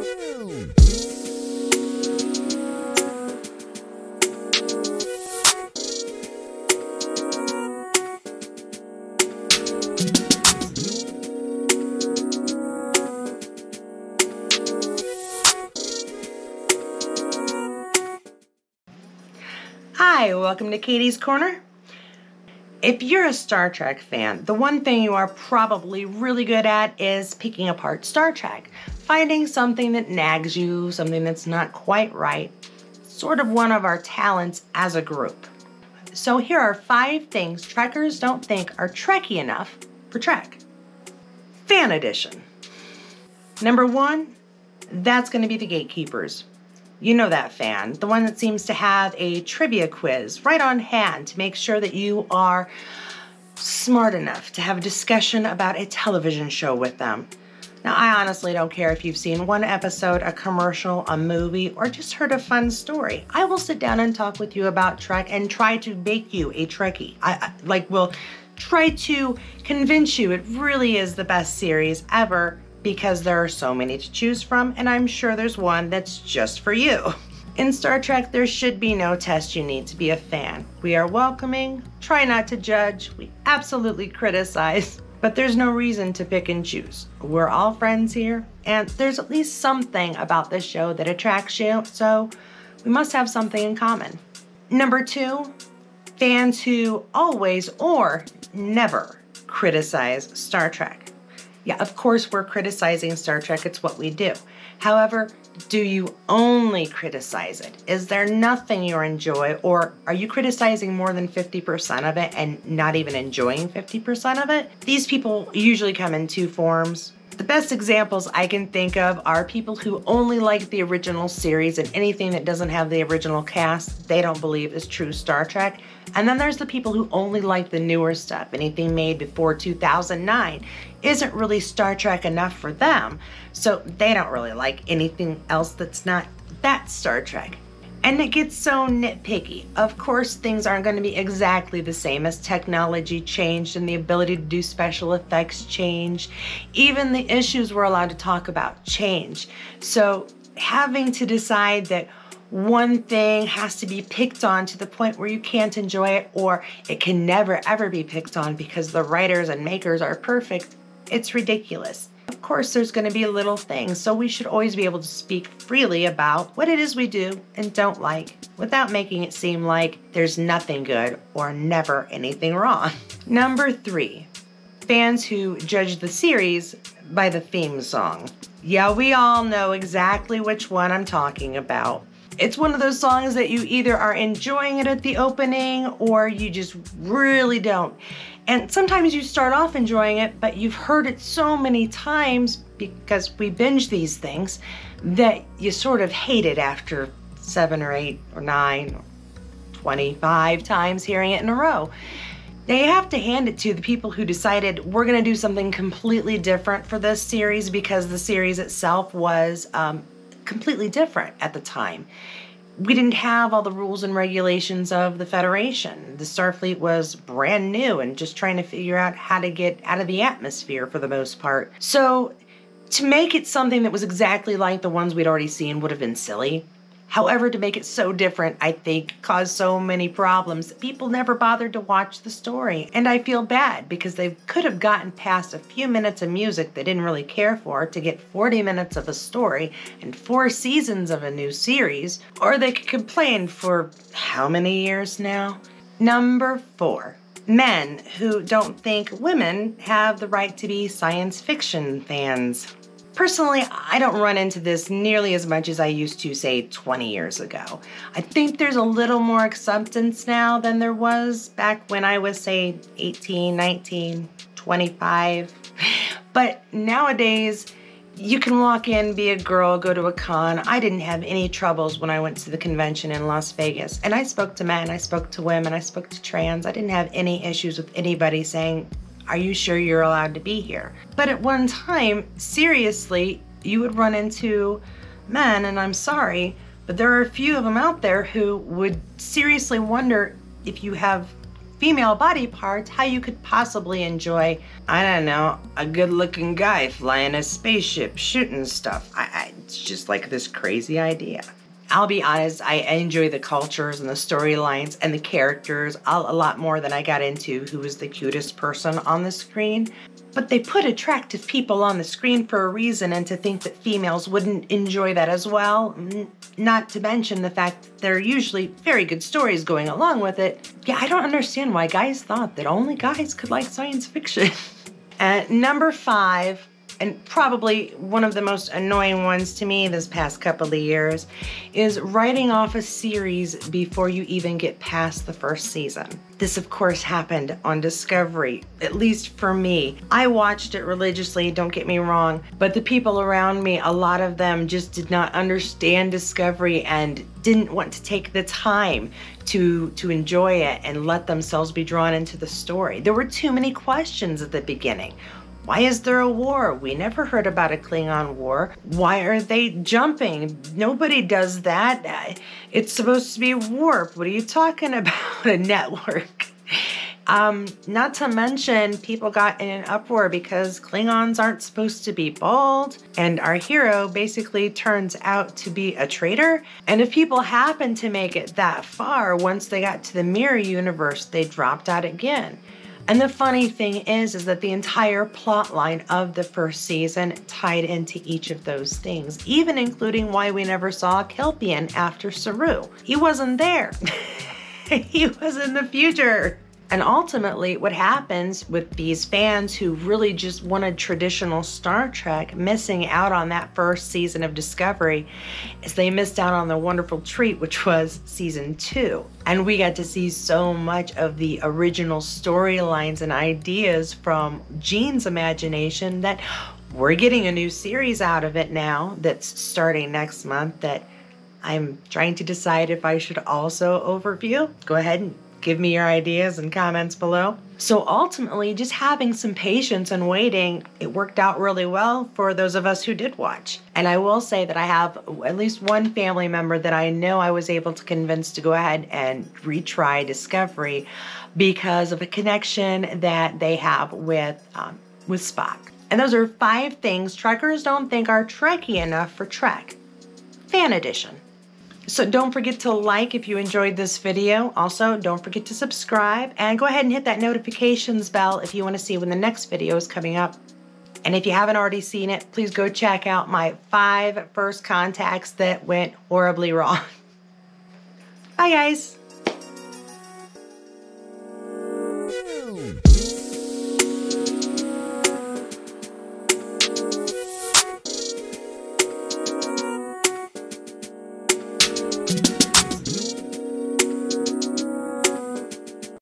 Hi, welcome to Katie's Corner. If you're a Star Trek fan, the one thing you are probably really good at is picking apart Star Trek, finding something that nags you, something that's not quite right, sort of one of our talents as a group. So here are 5 things Trekkers don't think are Trekkie enough for Trek. Fan edition. Number 1, that's going to be the Gatekeepers. You know that fan, the one that seems to have a trivia quiz right on hand to make sure that you are smart enough to have a discussion about a television show with them. Now, I honestly don't care if you've seen one episode, a commercial, a movie, or just heard a fun story. I will sit down and talk with you about Trek and try to make you a Trekkie. Will try to convince you it really is the best series ever, because there are so many to choose from, and I'm sure there's one that's just for you. In Star Trek, there should be no test you need to be a fan. We are welcoming, try not to judge, we absolutely criticize, but there's no reason to pick and choose. We're all friends here, and there's at least something about this show that attracts you, so we must have something in common. Number 2, fans who always or never criticize Star Trek. Yeah, of course we're criticizing Star Trek, it's what we do. However, do you only criticize it? Is there nothing you enjoy, or are you criticizing more than 50% of it and not even enjoying 50% of it? These people usually come in 2 forms. The best examples I can think of are people who only like the original series, and anything that doesn't have the original cast, they don't believe is true Star Trek. And then there's the people who only like the newer stuff. Anything made before 2009 isn't really Star Trek enough for them, so they don't really like anything else that's not that Star Trek. And it gets so nitpicky. Of course, things aren't going to be exactly the same as technology changed and the ability to do special effects changed. Even the issues we're allowed to talk about change. So having to decide that one thing has to be picked on to the point where you can't enjoy it, or it can never ever be picked on because the writers and makers are perfect, it's ridiculous. Of course, there's going to be little things, so we should always be able to speak freely about what it is we do and don't like without making it seem like there's nothing good or never anything wrong. Number 3, fans who judge the series by the theme song. Yeah, we all know exactly which one I'm talking about. It's one of those songs that you either are enjoying it at the opening or you just really don't. And sometimes you start off enjoying it, but you've heard it so many times because we binge these things that you sort of hate it after 7 or 8 or 9 or 25 times hearing it in a row. Now you have to hand it to the people who decided we're going to do something completely different for this series, because the series itself was completely different at the time. We didn't have all the rules and regulations of the Federation. The Starfleet was brand new and just trying to figure out how to get out of the atmosphere for the most part. So to make it something that was exactly like the ones we'd already seen would have been silly. However, to make it so different, I think, caused so many problems that people never bothered to watch the story. And I feel bad because they could have gotten past a few minutes of music they didn't really care for to get 40 minutes of a story and 4 seasons of a new series, or they could complain for how many years now? Number 4, men who don't think women have the right to be science fiction fans. Personally, I don't run into this nearly as much as I used to, say, 20 years ago. I think there's a little more acceptance now than there was back when I was, say, 18, 19, 25. But nowadays, you can walk in, be a girl, go to a con. I didn't have any troubles when I went to the convention in Las Vegas. And I spoke to men, I spoke to women, I spoke to trans. I didn't have any issues with anybody saying, "Are you sure you're allowed to be here?" But at one time, seriously, you would run into men, and I'm sorry, but there are a few of them out there who would seriously wonder if you have female body parts, how you could possibly enjoy, I don't know, a good-looking guy flying a spaceship, shooting stuff. It's just like this crazy idea. I'll be honest, I enjoy the cultures and the storylines and the characters a lot more than I got into who was the cutest person on the screen. But they put attractive people on the screen for a reason, and to think that females wouldn't enjoy that as well, not to mention the fact that there are usually very good stories going along with it. Yeah, I don't understand why guys thought that only guys could like science fiction. Number 5, and probably one of the most annoying ones to me this past couple of years, is writing off a series before you even get past the first season. This, of course, happened on Discovery, at least for me. I watched it religiously, don't get me wrong, but the people around me, a lot of them just did not understand Discovery and didn't want to take the time to enjoy it and let themselves be drawn into the story. There were too many questions at the beginning. Why is there a war? We never heard about a Klingon war. Why are they jumping? Nobody does that. It's supposed to be warp. What are you talking about? A network. Not to mention, people got in an uproar because Klingons aren't supposed to be bald, and our hero basically turns out to be a traitor. And if people happen to make it that far, once they got to the mirror universe, they dropped out again. And the funny thing is that the entire plot line of the first season tied into each of those things, even including why we never saw a Kelpian after Saru. He wasn't there. He was in the future. And ultimately, what happens with these fans who really just wanted traditional Star Trek, missing out on that first season of Discovery, is they missed out on the wonderful treat, which was season 2. And we got to see so much of the original storylines and ideas from Gene's imagination that we're getting a new series out of it now that's starting next month that I'm trying to decide if I should also overview. Go ahead and give me your ideas and comments below. So ultimately, just having some patience and waiting, it worked out really well for those of us who did watch. And I will say that I have at least one family member that I know I was able to convince to go ahead and retry Discovery because of a connection that they have with Spock. And those are 5 things Trekkers don't think are Trekkie enough for Trek. Fan edition. So don't forget to like if you enjoyed this video. Also, don't forget to subscribe and go ahead and hit that notifications bell if you want to see when the next video is coming up. And if you haven't already seen it, please go check out my 5 first contacts that went horribly wrong. Bye, guys.